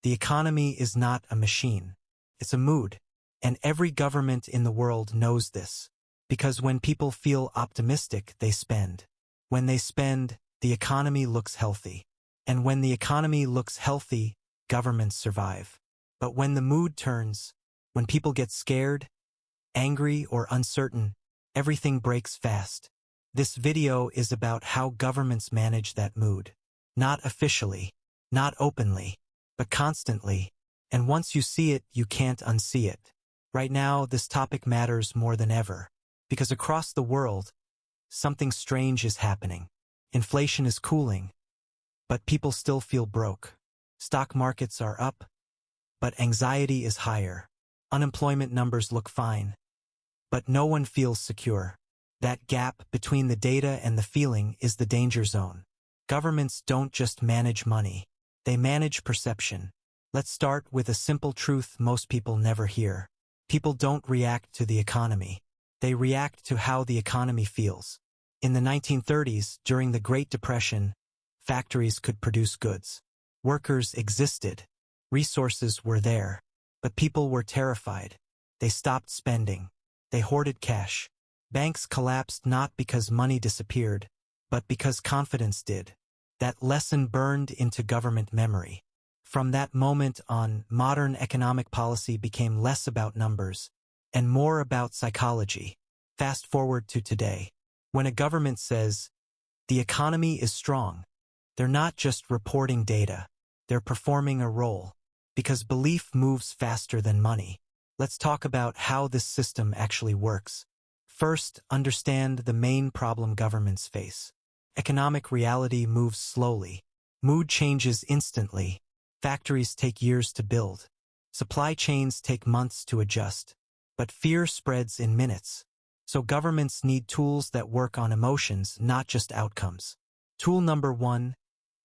The economy is not a machine. It's a mood. And every government in the world knows this. Because when people feel optimistic, they spend. When they spend, the economy looks healthy. And when the economy looks healthy, governments survive. But when the mood turns, when people get scared, angry, or uncertain, everything breaks fast. This video is about how governments manage that mood. Not officially, not openly, but constantly. And once you see it, you can't unsee it. Right now, this topic matters more than ever. Because across the world, something strange is happening. Inflation is cooling, but people still feel broke. Stock markets are up, but anxiety is higher. Unemployment numbers look fine, but no one feels secure. That gap between the data and the feeling is the danger zone. Governments don't just manage money. They manage perception. Let's start with a simple truth most people never hear. People don't react to the economy. They react to how the economy feels. In the 1930s, during the Great Depression, factories could produce goods. Workers existed. Resources were there. But people were terrified. They stopped spending. They hoarded cash. Banks collapsed not because money disappeared, but because confidence did. That lesson burned into government memory. From that moment on, modern economic policy became less about numbers and more about psychology. Fast forward to today. When a government says, the economy is strong, they're not just reporting data. They're performing a role. Because belief moves faster than money. Let's talk about how this system actually works. First, understand the main problem governments face. Economic reality moves slowly. Mood changes instantly. Factories take years to build. Supply chains take months to adjust. But fear spreads in minutes. So governments need tools that work on emotions, not just outcomes. Tool number 1,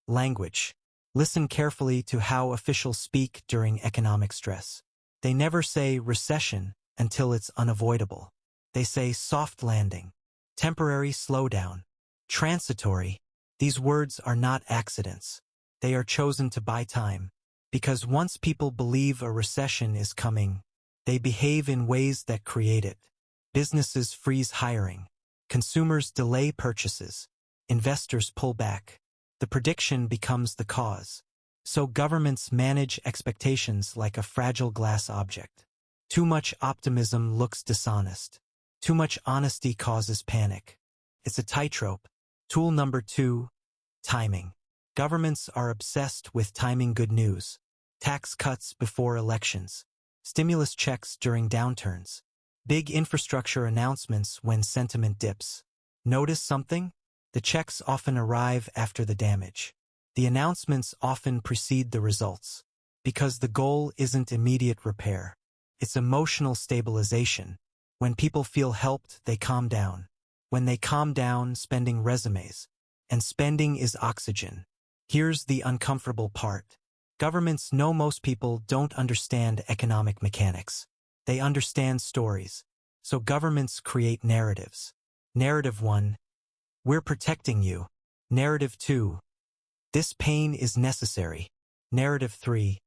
language. Listen carefully to how officials speak during economic stress. They never say recession until it's unavoidable. They say soft landing, temporary slowdown, transitory. These words are not accidents. They are chosen to buy time. Because once people believe a recession is coming, they behave in ways that create it. Businesses freeze hiring. Consumers delay purchases. Investors pull back. The prediction becomes the cause. So governments manage expectations like a fragile glass object. Too much optimism looks dishonest. Too much honesty causes panic. It's a tightrope. Tool number 2, timing. Governments are obsessed with timing good news. Tax cuts before elections. Stimulus checks during downturns. Big infrastructure announcements when sentiment dips. Notice something? The checks often arrive after the damage. The announcements often precede the results. Because the goal isn't immediate repair. It's emotional stabilization. When people feel helped, they calm down. When they calm down, spending resumes. And spending is oxygen. Here's the uncomfortable part. Governments know most people don't understand economic mechanics. They understand stories. So governments create narratives. Narrative 1. We're protecting you. Narrative 2. This pain is necessary. Narrative 3.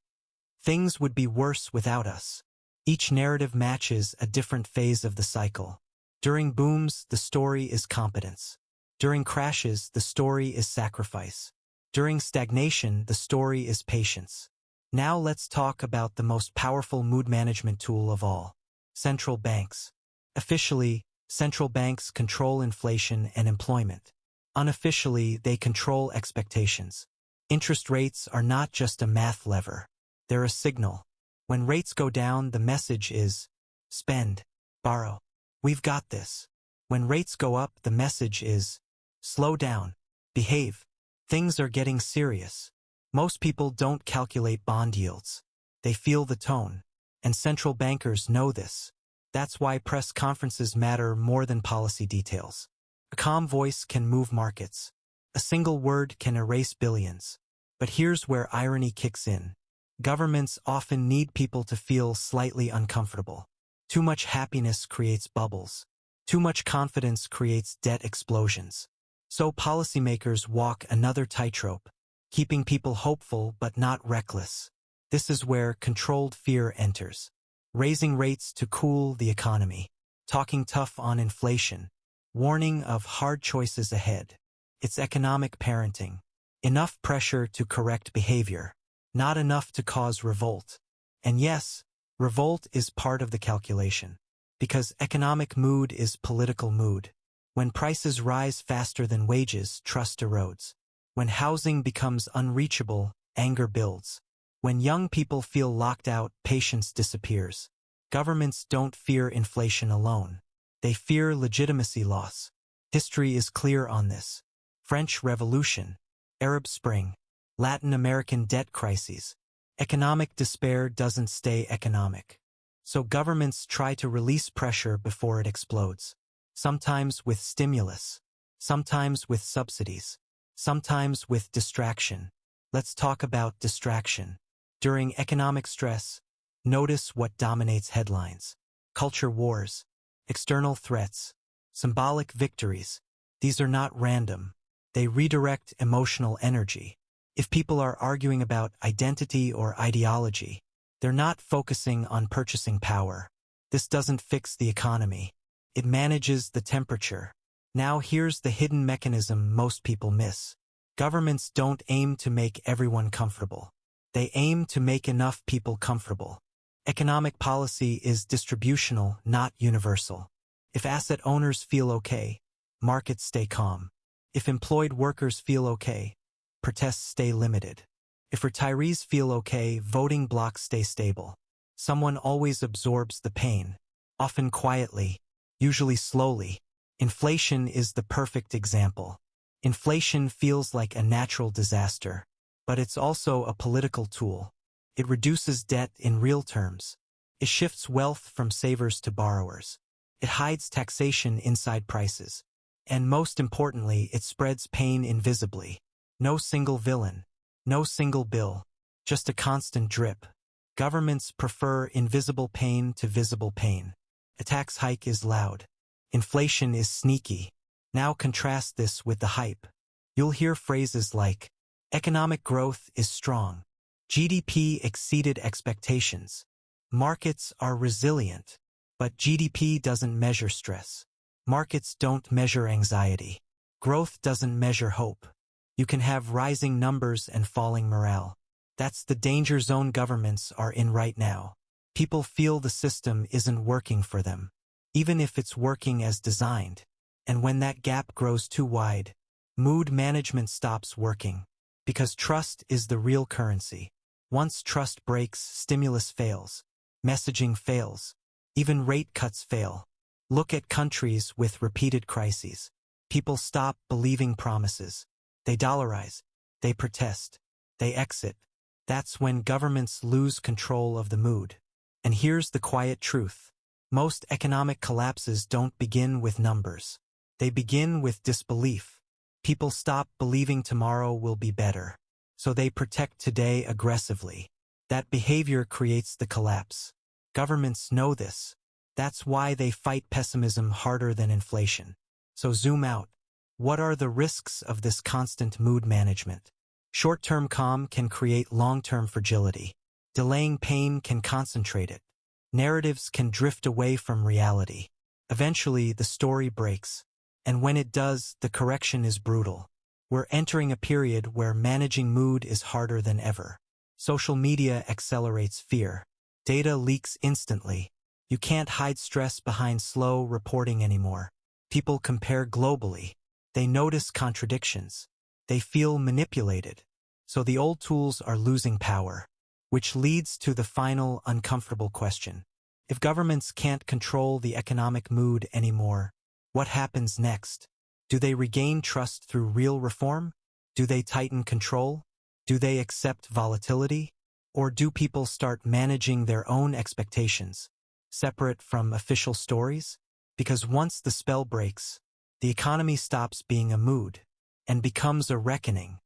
Things would be worse without us. Each narrative matches a different phase of the cycle. During booms, the story is competence. During crashes, the story is sacrifice. During stagnation, the story is patience. Now let's talk about the most powerful mood management tool of all. Central banks. Officially, central banks control inflation and employment. Unofficially, they control expectations. Interest rates are not just a math lever. They're a signal. When rates go down, the message is, spend, borrow. We've got this. When rates go up, the message is, slow down, behave. Things are getting serious. Most people don't calculate bond yields. They feel the tone. And central bankers know this. That's why press conferences matter more than policy details. A calm voice can move markets. A single word can erase billions. But here's where irony kicks in. Governments often need people to feel slightly uncomfortable. Too much happiness creates bubbles. Too much confidence creates debt explosions. So policymakers walk another tightrope, keeping people hopeful but not reckless. This is where controlled fear enters. Raising rates to cool the economy, talking tough on inflation, warning of hard choices ahead. It's economic parenting. Enough pressure to correct behavior, not enough to cause revolt. And yes, revolt is part of the calculation. Because economic mood is political mood. When prices rise faster than wages, trust erodes. When housing becomes unreachable, anger builds. When young people feel locked out, patience disappears. Governments don't fear inflation alone. They fear legitimacy loss. History is clear on this. French Revolution, Arab Spring, Latin American debt crises. Economic despair doesn't stay economic. So governments try to release pressure before it explodes. Sometimes with stimulus, sometimes with subsidies, sometimes with distraction. Let's talk about distraction. During economic stress, notice what dominates headlines. Culture wars, external threats, symbolic victories. These are not random. They redirect emotional energy. If people are arguing about identity or ideology, they're not focusing on purchasing power. This doesn't fix the economy. It manages the temperature. Now here's the hidden mechanism most people miss. Governments don't aim to make everyone comfortable. They aim to make enough people comfortable. Economic policy is distributional, not universal. If asset owners feel okay, markets stay calm. If employed workers feel okay, protests stay limited. If retirees feel okay, voting blocs stay stable. Someone always absorbs the pain, often quietly, usually slowly. Inflation is the perfect example. Inflation feels like a natural disaster, but it's also a political tool. It reduces debt in real terms. It shifts wealth from savers to borrowers. It hides taxation inside prices. And most importantly, it spreads pain invisibly. No single villain, no single bill, just a constant drip. Governments prefer invisible pain to visible pain. A tax hike is loud. Inflation is sneaky. Now contrast this with the hype. You'll hear phrases like, economic growth is strong. GDP exceeded expectations. Markets are resilient. But GDP doesn't measure stress. Markets don't measure anxiety. Growth doesn't measure hope. You can have rising numbers and falling morale. That's the danger zone governments are in right now. People feel the system isn't working for them, even if it's working as designed. And when that gap grows too wide, mood management stops working. Because trust is the real currency. Once trust breaks, stimulus fails. Messaging fails. Even rate cuts fail. Look at countries with repeated crises. People stop believing promises. They dollarize. They protest. They exit. That's when governments lose control of the mood. And here's the quiet truth. Most economic collapses don't begin with numbers. They begin with disbelief. People stop believing tomorrow will be better. So they protect today aggressively. That behavior creates the collapse. Governments know this. That's why they fight pessimism harder than inflation. So zoom out. What are the risks of this constant mood management? Short-term calm can create long-term fragility. Delaying pain can concentrate it. Narratives can drift away from reality. Eventually, the story breaks. And when it does, the correction is brutal. We're entering a period where managing mood is harder than ever. Social media accelerates fear. Data leaks instantly. You can't hide stress behind slow reporting anymore. People compare globally. They notice contradictions. They feel manipulated. So the old tools are losing power, which leads to the final uncomfortable question. If governments can't control the economic mood anymore, what happens next? Do they regain trust through real reform? Do they tighten control? Do they accept volatility? Or do people start managing their own expectations, separate from official stories? Because once the spell breaks, the economy stops being a mood and becomes a reckoning.